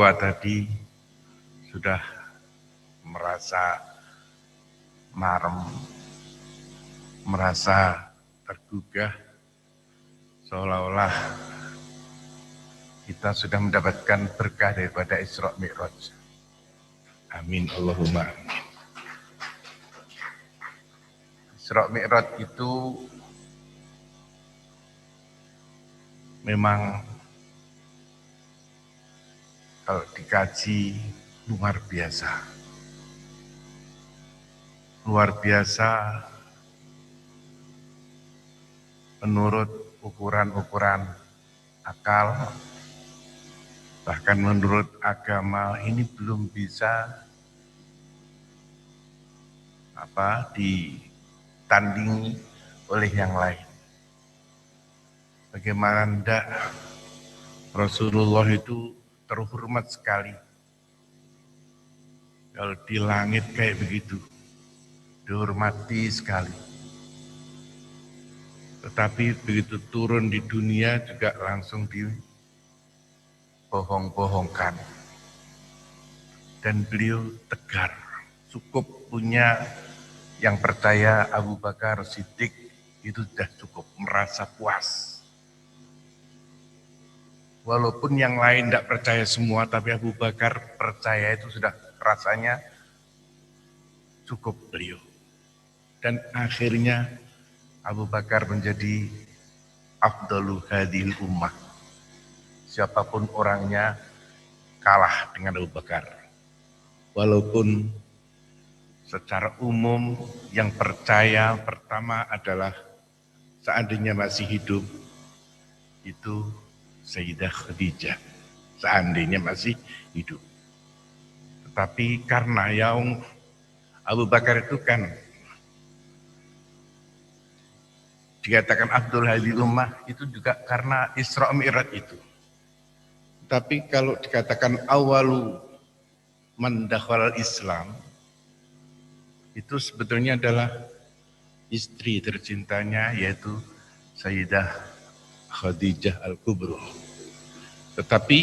tua tadi sudah merasa marem, merasa tergugah, seolah-olah kita sudah mendapatkan berkah daripada Isra Mi'raj. Amin, Allahumma amin. Isra Mi'raj itu memang kalau dikaji luar biasa. Luar biasa menurut ukuran-ukuran akal, bahkan menurut agama ini belum bisa ditandingi oleh yang lain. Bagaimana hendak Rasulullah itu terhormat sekali. Kalau di langit kayak begitu, dihormati sekali. Tetapi begitu turun di dunia juga langsung dibohong-bohongkan. Dan beliau tegar, cukup punya yang percaya Abu Bakar Siddiq itu sudah cukup, merasa puas. Walaupun yang lain tidak percaya semua, tapi Abu Bakar percaya itu sudah rasanya cukup beliau. Dan akhirnya Abu Bakar menjadi afdalu hadhil ummah. Siapapun orangnya kalah dengan Abu Bakar. Walaupun secara umum yang percaya pertama adalah seandainya masih hidup itu Sayyidah Khadijah, seandainya masih hidup. Tetapi karena yang Abu Bakar itu kan dikatakan Abdul Hadi Ummah itu juga karena Isra Mi'raj itu. Tapi kalau dikatakan awalu man dakhala Islam itu sebetulnya adalah istri tercintanya yaitu Sayyidah Khadijah Al-Kubra. Tetapi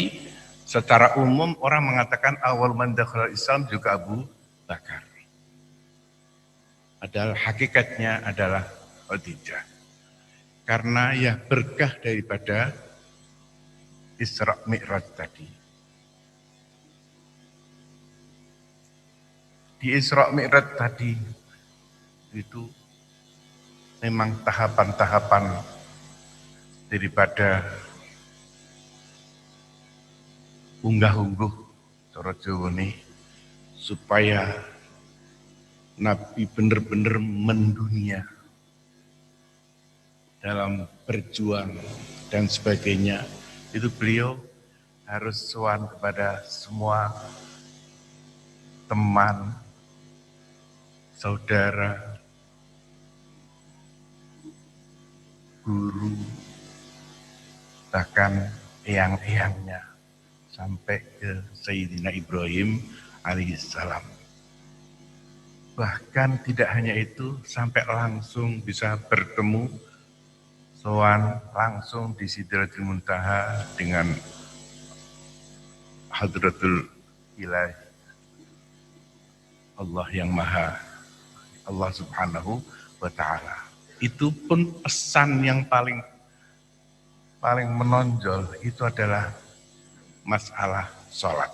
secara umum orang mengatakan awal man dakhala Islam juga Abu Bakar. Padahal hakikatnya adalah Khadijah. Karena ya berkah daripada Isra Mi'raj tadi. Di Isra Mi'raj tadi itu memang tahapan-tahapan daripada unggah-ungguh cara Jawa ini supaya Nabi benar-benar mendunia dalam berjuang dan sebagainya. Itu beliau harus sowan kepada semua teman, saudara, guru, bahkan eyang-eyangnya sampai ke Sayyidina Ibrahim alaihissalam. Bahkan tidak hanya itu, sampai langsung bisa bertemu sowan langsung di Sidratul Muntaha dengan Hadratul Ilahi Allah yang Maha, Allah Subhanahu wa Ta'ala. Itu pun pesan yang paling menonjol itu adalah masalah sholat.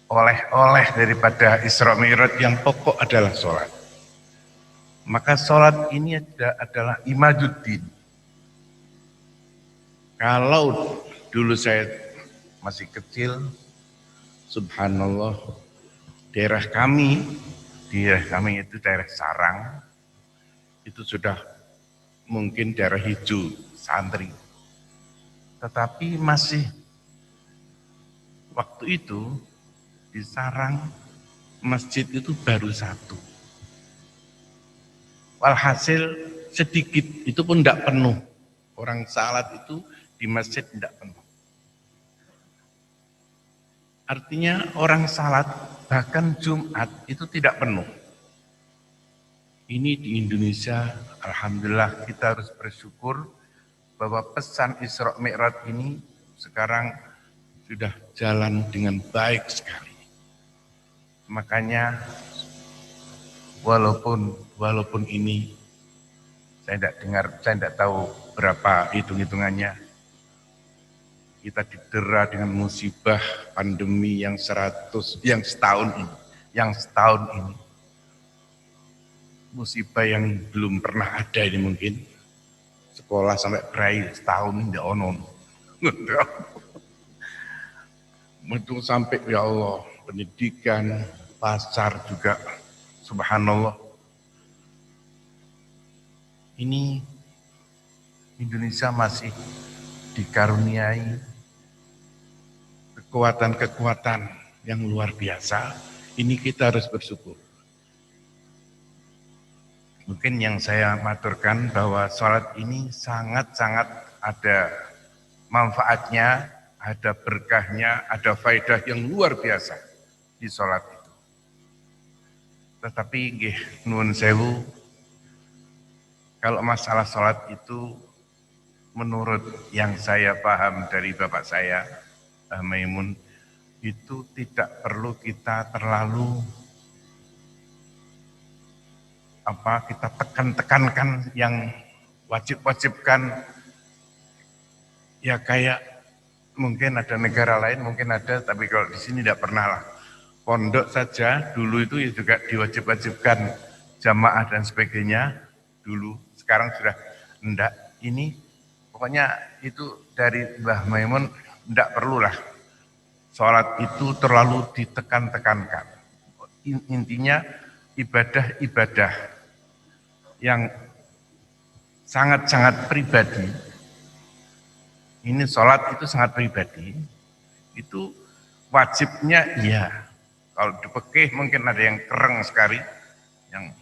Oleh-oleh daripada Isra Mi'raj yang pokok adalah sholat. Maka sholat ini adalah imaduddin. Kalau dulu saya masih kecil, subhanallah, daerah kami itu daerah Sarang, itu sudah mungkin daerah hijau, santri. Tetapi masih waktu itu di Sarang masjid itu baru satu. Walhasil sedikit, itu pun tidak penuh. Orang salat itu di masjid tidak penuh. Artinya orang salat bahkan Jumat itu tidak penuh. Ini di Indonesia, alhamdulillah kita harus bersyukur bahwa pesan Isra Mi'raj ini sekarang sudah jalan dengan baik sekali. Makanya walaupun ini saya tidak tahu berapa hitung-hitungannya, kita didera dengan musibah pandemi yang setahun ini, musibah yang belum pernah ada ini mungkin, sekolah sampai berai setahun tidak ono, itu sampai ya Allah, pendidikan, pasar juga, subhanallah. Ini Indonesia masih dikaruniai kekuatan-kekuatan yang luar biasa. Ini kita harus bersyukur. Mungkin yang saya maturkan bahwa sholat ini sangat-sangat ada manfaatnya, ada berkahnya, ada faedah yang luar biasa di sholat itu. Tetapi nggih nuwun sewu, kalau masalah sholat itu menurut yang saya paham dari bapak saya, Maimun, itu tidak perlu kita terlalu kita tekankan yang wajibkan. Ya kayak mungkin ada negara lain, mungkin ada, tapi kalau di sini tidak pernah lah. Pondok saja dulu itu juga diwajib-wajibkan jamaah dan sebagainya dulu. Sekarang sudah enggak. Ini pokoknya itu dari Mbah Maimun, enggak perlulah sholat itu terlalu ditekan-tekankan. Intinya ibadah-ibadah yang sangat-sangat pribadi, ini sholat itu sangat pribadi, itu wajibnya iya. Kalau dipekeh mungkin ada yang kereng sekali, yang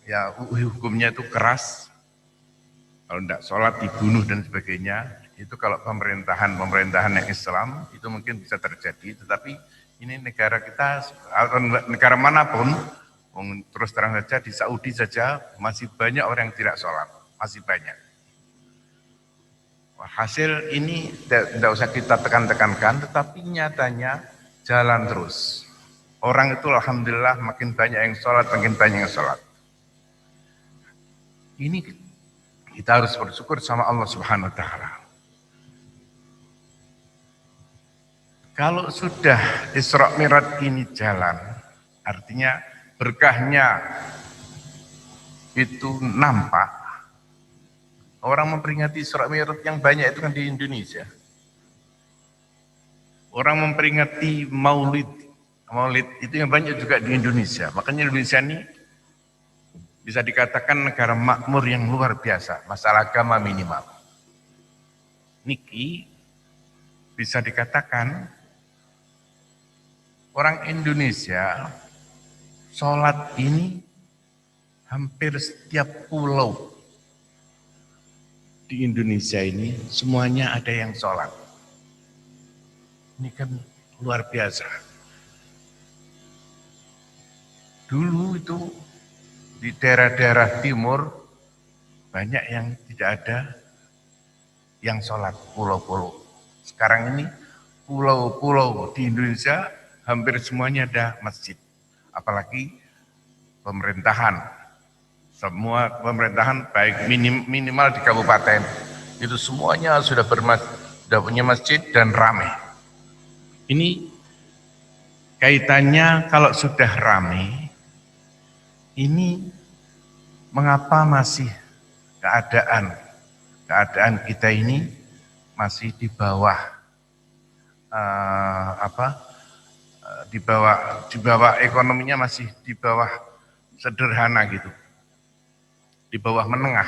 ya hukumnya itu keras. Kalau tidak sholat dibunuh dan sebagainya, itu kalau pemerintahan yang Islam itu mungkin bisa terjadi. Tetapi ini negara kita atau negara manapun, terus terang saja di Saudi saja masih banyak orang yang tidak sholat, masih banyak. Hasil ini tidak usah kita tekankan, tetapi nyatanya jalan terus. Orang itu alhamdulillah makin banyak yang sholat, makin banyak yang sholat. Ini kita harus bersyukur sama Allah Subhanahu wa Ta'ala. Kalau sudah Isra Mi'raj ini jalan, artinya berkahnya itu nampak. Orang memperingati Isra Mi'raj yang banyak itu kan di Indonesia. Orang memperingati Maulid itu yang banyak juga di Indonesia. Makanya Indonesia ini bisa dikatakan negara makmur yang luar biasa, masalah agama minimal. Niki bisa dikatakan orang Indonesia sholat ini hampir setiap pulau di Indonesia ini semuanya ada yang sholat. Ini kan luar biasa. Dulu itu di daerah-daerah timur banyak yang tidak ada yang sholat, pulau-pulau. Sekarang ini pulau-pulau di Indonesia hampir semuanya ada masjid. Apalagi pemerintahan. Semua pemerintahan baik minimal di kabupaten itu semuanya sudah punya masjid dan ramai. Ini kaitannya kalau sudah ramai, ini mengapa masih keadaan kita ini masih di bawah di bawah ekonominya masih di bawah sederhana gitu, di bawah menengah,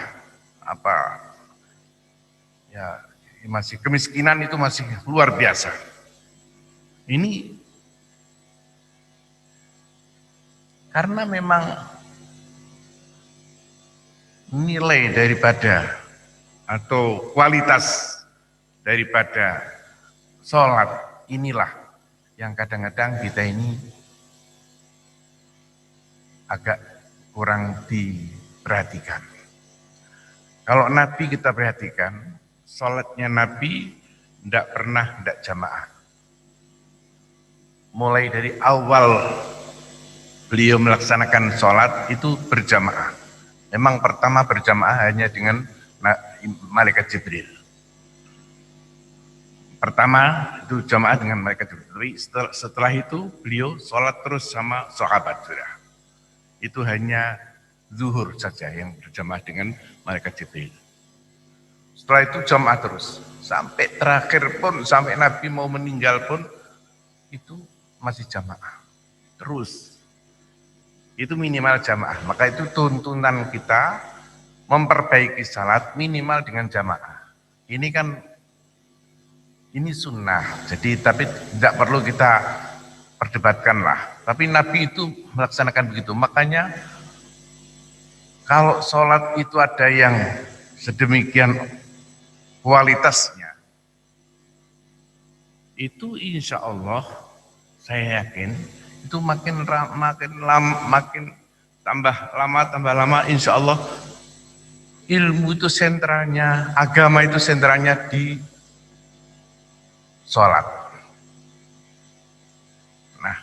ya masih kemiskinan itu masih luar biasa. Ini karena memang nilai daripada atau kualitas daripada sholat inilah yang kadang-kadang kita ini agak kurang diperhatikan. Kalau Nabi kita perhatikan, sholatnya Nabi tidak jamaah. Mulai dari awal beliau melaksanakan sholat itu berjamaah. Memang pertama berjamaah hanya dengan malaikat Jibril. Pertama itu jamaah dengan malaikat Jibril. Setelah itu beliau sholat terus sama sahabat sudah. Itu hanya zuhur saja yang berjamaah dengan malaikat Jibril. Setelah itu jamaah terus. Sampai terakhir pun, sampai Nabi mau meninggal pun, itu masih jamaah. Terus. Itu minimal jamaah. Maka itu tuntunan kita memperbaiki salat minimal dengan jamaah. Ini sunnah. Jadi tapi tidak perlu kita perdebatkan lah. Tapi Nabi itu melaksanakan begitu. Makanya kalau sholat itu ada yang sedemikian kualitasnya, itu insya Allah saya yakin itu makin tambah lama insya Allah ilmu itu sentralnya, agama itu sentralnya di sholat. Nah,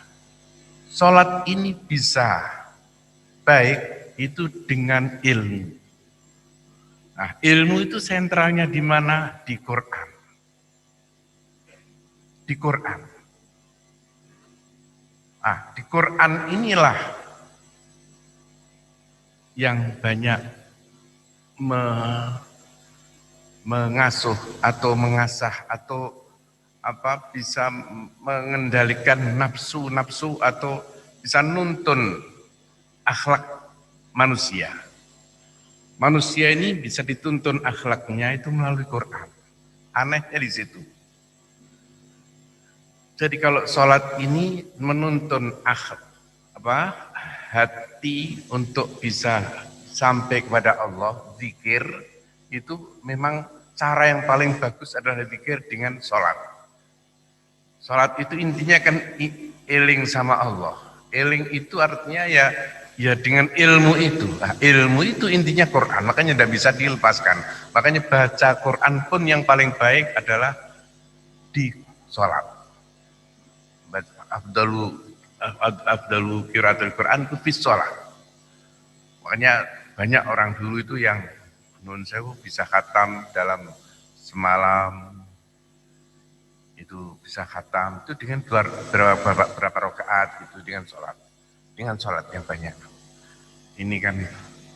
sholat ini bisa baik itu dengan ilmu. Nah, ilmu itu sentralnya di mana? Di Quran. Di Quran. Nah, di Quran inilah yang banyak mengasuh atau mengasah atau bisa mengendalikan nafsu atau bisa nuntun akhlak manusia. Manusia ini bisa dituntun akhlaknya itu melalui Quran. Anehnya di situ. Jadi kalau sholat ini menuntun hati untuk bisa sampai kepada Allah, zikir, itu memang cara yang paling bagus adalah zikir dengan sholat. Sholat itu intinya kan iling sama Allah. Iling itu artinya ya dengan ilmu itu. Nah, ilmu itu intinya Quran, makanya tidak bisa dilepaskan. Makanya baca Quran pun yang paling baik adalah di sholat. Afdalu qiraatul Quran itu fi sholat. Makanya banyak orang dulu itu yang nun sewu bisa khatam dalam semalam, itu bisa khatam itu dengan berapa rakaat itu dengan sholat yang banyak. Ini kan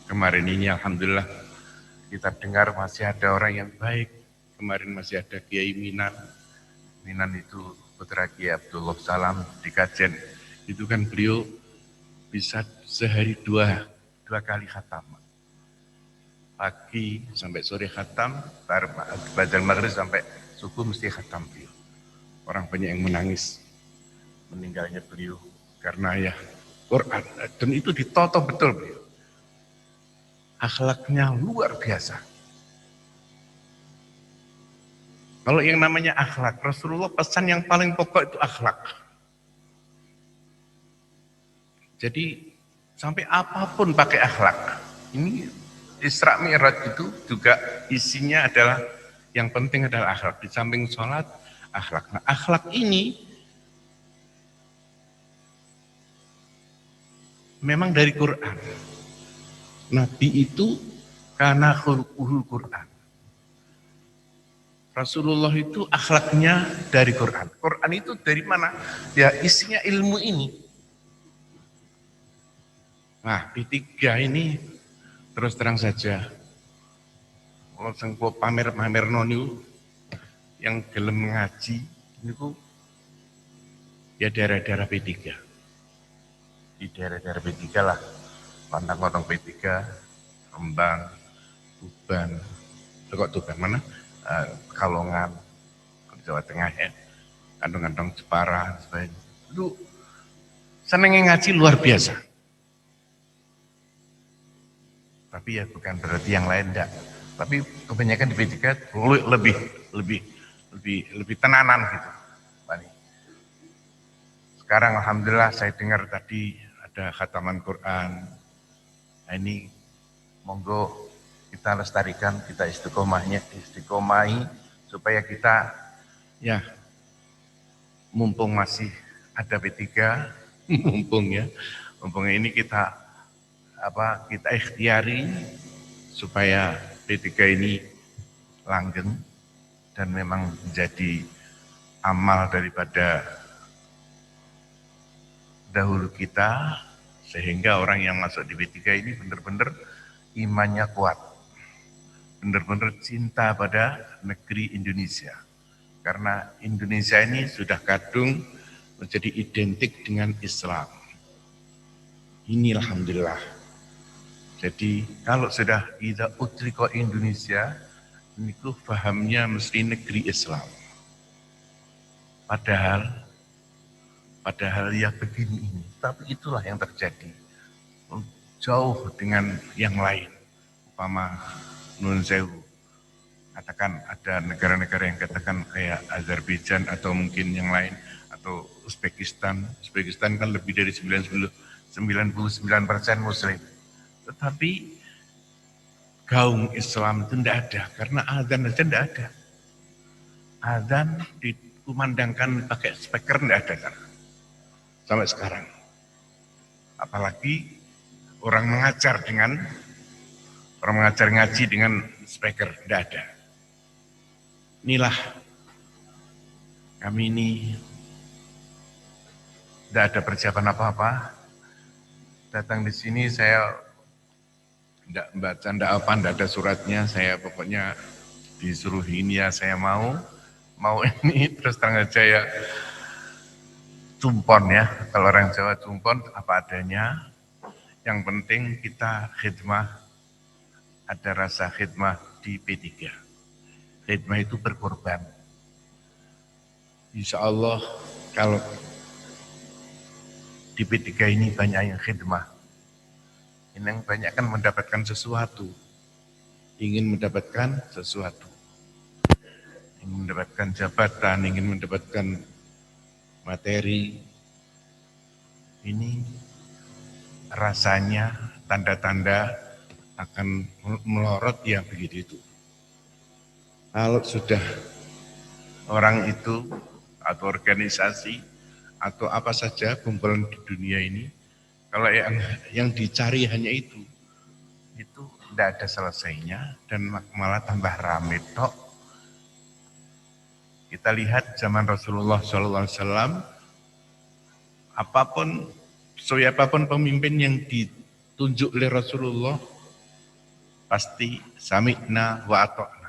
kemarin ini alhamdulillah kita dengar masih ada orang yang baik. Kemarin masih ada Kiai Minan itu putra Kiai Abdullah Salam di Kajen. Itu kan beliau bisa sehari dua kali khatam. Pagi sampai sore khatam, badan maghrib sampai subuh mesti khatam beliau. Orang banyak yang menangis meninggalnya beliau karena ya Quran, dan itu ditoto betul beliau. Akhlaknya luar biasa. Kalau yang namanya akhlak, Rasulullah pesan yang paling pokok itu akhlak. Jadi sampai apapun pakai akhlak. Ini Isra Mi'raj itu juga isinya adalah yang penting adalah akhlak. Di samping sholat, akhlak. Nah, akhlak ini memang dari Quran. Nabi itu karena khuluquhul Quran. Rasulullah itu akhlaknya dari Quran. Quran itu dari mana? Ya isinya ilmu ini. Nah, P3 ini terus terang saja. Langsung pamer noni yang gelem ngaji niku ya daerah-daerah P3. Di daerah-daerah P3 lah. Pantang-pantang P3, Rembang, Tuban. Kok Tuban mana? Kalongan, Jawa Tengah ya, kantong-kantong Jepara, sebagainya. Itu senengnya ngaji luar biasa. Tapi ya bukan berarti yang lain enggak. Tapi kebanyakan di P3 lebih tenanan gitu. Sekarang alhamdulillah saya dengar tadi ada khataman Quran. Nah, ini monggo kita lestarikan, kita istiqomahi supaya kita Ya, mumpung masih ada P3, mumpung ya, mumpung ini kita ikhtiari supaya P3 ini langgeng dan memang menjadi amal daripada dahulu kita, sehingga orang yang masuk di P3 ini benar-benar imannya kuat, benar-benar cinta pada negeri Indonesia. Karena Indonesia ini sudah kadung menjadi identik dengan Islam. Ini alhamdulillah. Jadi kalau sudah kita utriko Indonesia, ini fahamnya mesti negeri Islam. Padahal ya begini ini. Tapi itulah yang terjadi. Jauh dengan yang lain. Umpama Nun Sewu. Katakan ada negara-negara yang katakan kayak Azerbaijan atau mungkin yang lain. Atau Uzbekistan. Uzbekistan kan lebih dari 99% Muslim. Tetapi gaung Islam itu tidak ada. Karena azan saja tidak ada. Azan dikumandangkan pakai speaker tidak ada kan. Sampai sekarang. Apalagi orang mengajar ngaji dengan speaker, tidak ada. Inilah kami ini tidak ada persiapan apa-apa. Datang di sini saya tidak membaca, tidak ada suratnya. Saya pokoknya disuruh ini ya saya mau ini terus terang aja ya. Cumpon ya, kalau orang Jawa cumpon apa adanya. Yang penting kita khidmah, ada rasa khidmah di P3. Khidmah itu berkorban. Insya Allah kalau di P3 ini banyak yang khidmah. Yang banyak kan mendapatkan sesuatu. Ingin mendapatkan sesuatu. Ingin mendapatkan jabatan, ingin mendapatkan materi. Ini rasanya tanda-tanda akan melorot ya begitu itu. Kalau sudah orang itu atau organisasi atau apa saja kumpulan di dunia ini, kalau yang dicari hanya itu tidak ada selesainya dan malah tambah rame tok. Kita lihat zaman Rasulullah SAW, siapapun pemimpin yang ditunjuk oleh Rasulullah, pasti sami'na wa ata'na.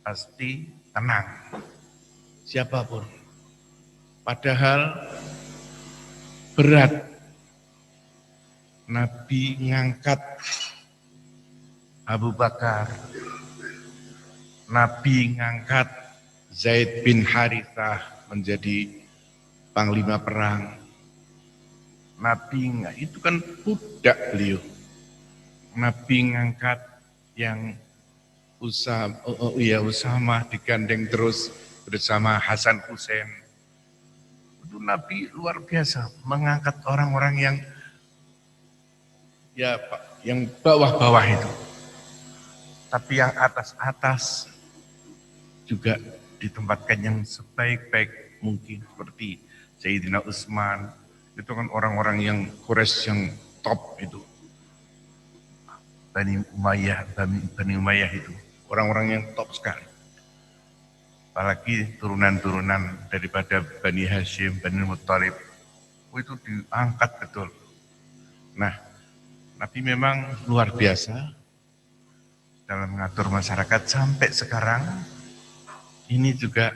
Pasti tenang. Siapapun. Padahal berat. Nabi ngangkat Abu Bakar. Nabi ngangkat Zaid bin Harithah menjadi panglima perang. Nabi itu kan budak beliau. Nabi ngangkat yang Usamah digandeng terus bersama Hasan Hussein. Itu Nabi luar biasa mengangkat orang-orang yang bawah-bawah itu. Tapi yang atas-atas juga ditempatkan yang sebaik-baik mungkin seperti Sayyidina Utsman. Itu kan orang-orang yang Quraisy yang top itu. Bani Umayyah itu. Orang-orang yang top sekali. Apalagi turunan-turunan daripada Bani Hashim, Bani Muttalib. Itu diangkat betul. Nah, Nabi memang luar biasa dalam mengatur masyarakat sampai sekarang. Ini juga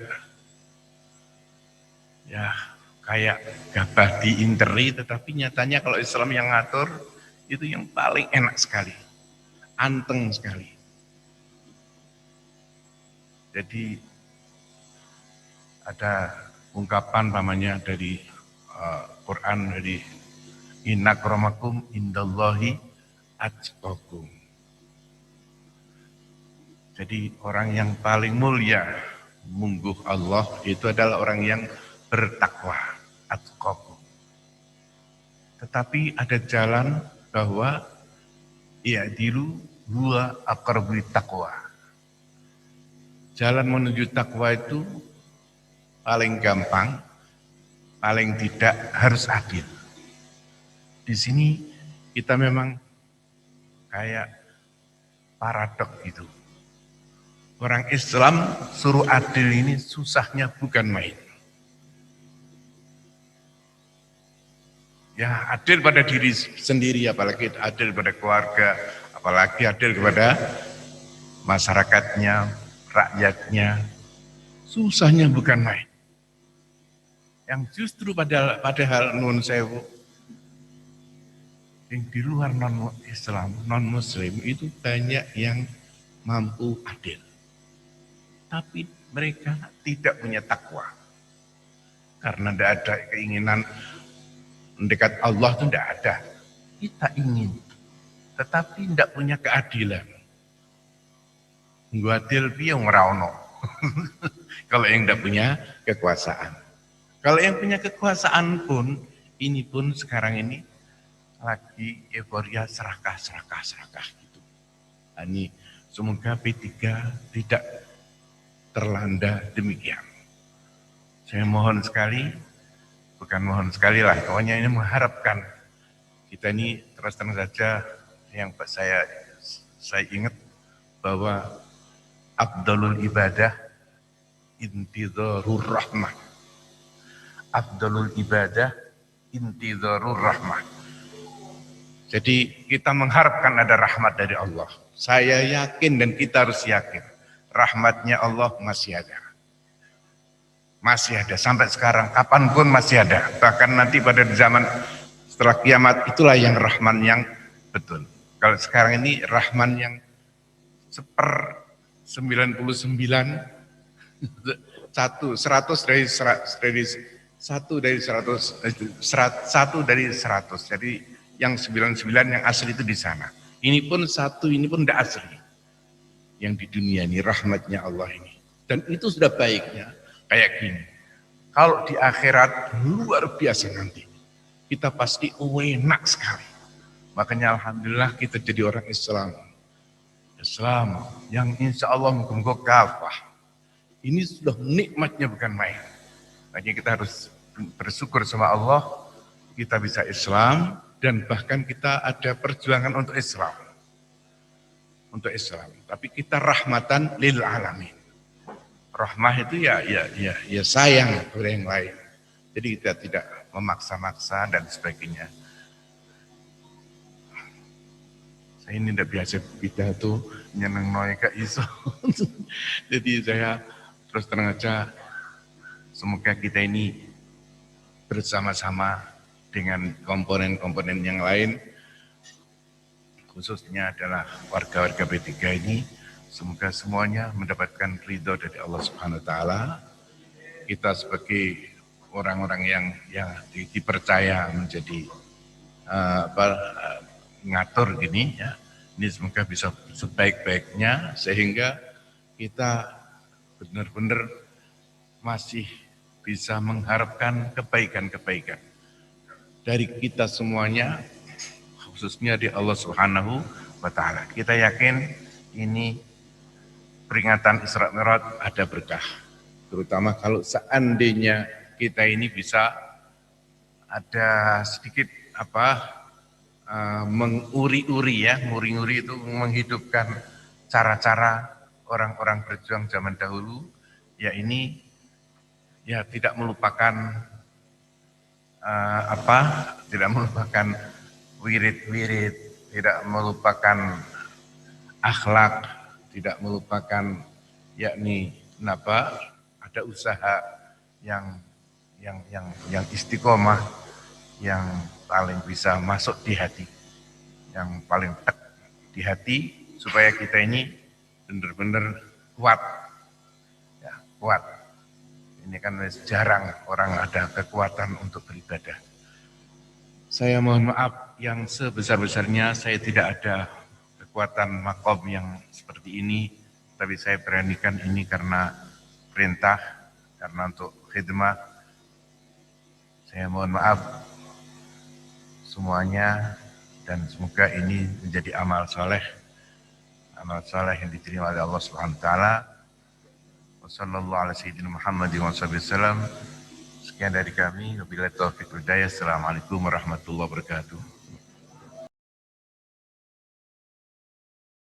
ya kayak gabah diinteri, tetapi nyatanya kalau Islam yang ngatur itu yang paling enak sekali, anteng sekali. Jadi ada ungkapan namanya dari Quran, dari inna akramakum indallahi atqakum. Jadi orang yang paling mulia mungguh Allah itu adalah orang yang bertakwa, atqakum. Tetapi ada jalan bahwa i'dilu huwa aqrabu taqwa. Jalan menuju takwa itu paling gampang, paling tidak harus adil. Di sini kita memang kayak paradok gitu. Orang Islam suruh adil ini susahnya bukan main. Ya adil pada diri sendiri, apalagi adil pada keluarga, apalagi adil kepada masyarakatnya, rakyatnya. Susahnya bukan main. Yang justru padahal nun sewu, yang di luar non Islam, non Muslim itu banyak yang mampu adil. Tapi mereka tidak punya takwa. Karena tidak ada keinginan mendekat Allah itu tidak ada. Kita ingin, tetapi tidak punya keadilan. Nggak adil piye ngerawno. Kalau yang tidak punya kekuasaan. Kalau yang punya kekuasaan pun, ini pun sekarang ini lagi euforia serakah gitu. Ini semoga P3 tidak terlanda demikian. Saya mohon sekali, bukan mohon sekali lah, pokoknya ini mengharapkan kita ini terus terang saja yang saya ingat bahwa afdalul ibadah intidharur rahmah. Afdalul ibadah intidharur rahmah. Jadi kita mengharapkan ada rahmat dari Allah. Saya yakin dan kita harus yakin rahmatnya Allah masih ada. Masih ada sampai sekarang, kapanpun masih ada. Bahkan nanti pada zaman setelah kiamat itulah yang rahman yang betul. Kalau sekarang ini rahman yang 100 dari 100. Jadi yang 99 yang asli itu di sana. Ini pun tidak asli. Yang di dunia ini rahmatnya Allah ini. Dan itu sudah baiknya kayak gini. Kalau di akhirat luar biasa nanti. Kita pasti enak sekali. Makanya alhamdulillah kita jadi orang Islam. Islam yang insya Allah menggonggok kafah. Ini sudah nikmatnya bukan main. Makanya kita harus bersyukur sama Allah. Kita bisa Islam dan bahkan kita ada perjuangan untuk Islam. Untuk Islam. Tapi kita rahmatan lil alamin. Rahmah itu ya sayang kepada yang lain. Jadi kita tidak memaksa-maksa dan sebagainya. Saya ini tidak biasa pidato nyeneng noy ke iso. Jadi saya terus terang aja semoga kita ini bersama-sama dengan komponen-komponen yang lain, khususnya adalah warga-warga P3 ini, semoga semuanya mendapatkan ridho dari Allah Subhanahu Wa Taala. Kita sebagai orang-orang yang dipercaya menjadi ngatur gini ya, ini semoga bisa sebaik-baiknya sehingga kita benar-benar masih bisa mengharapkan kebaikan-kebaikan dari kita semuanya, khususnya di Allah Subhanahu Wa Taala. Kita yakin ini peringatan Isra Mi'raj ada berkah, terutama kalau seandainya kita ini bisa ada sedikit menguri-uri itu menghidupkan cara-cara orang-orang berjuang zaman dahulu, ya ini ya tidak melupakan tidak melupakan wirid-wirid, tidak melupakan akhlak, tidak melupakan yakni ada usaha yang istiqomah, yang paling bisa masuk di hati, yang paling tek di hati supaya kita ini benar-benar kuat, ya kuat. Ini kan jarang orang ada kekuatan untuk beribadah. Saya mohon maaf yang sebesar-besarnya saya tidak ada kekuatan makom yang seperti ini, tapi saya beranikan ini karena perintah, karena untuk khidmah. Saya mohon maaf semuanya dan semoga ini menjadi amal soleh yang diterima oleh Allah Subhanahu Wa Taala. Wassalamualaikum warahmatullahi wabarakatuh. Sekian dari kami. Wabillahi taufiq wal hidayah. Assalamualaikum warahmatullahi wabarakatuh.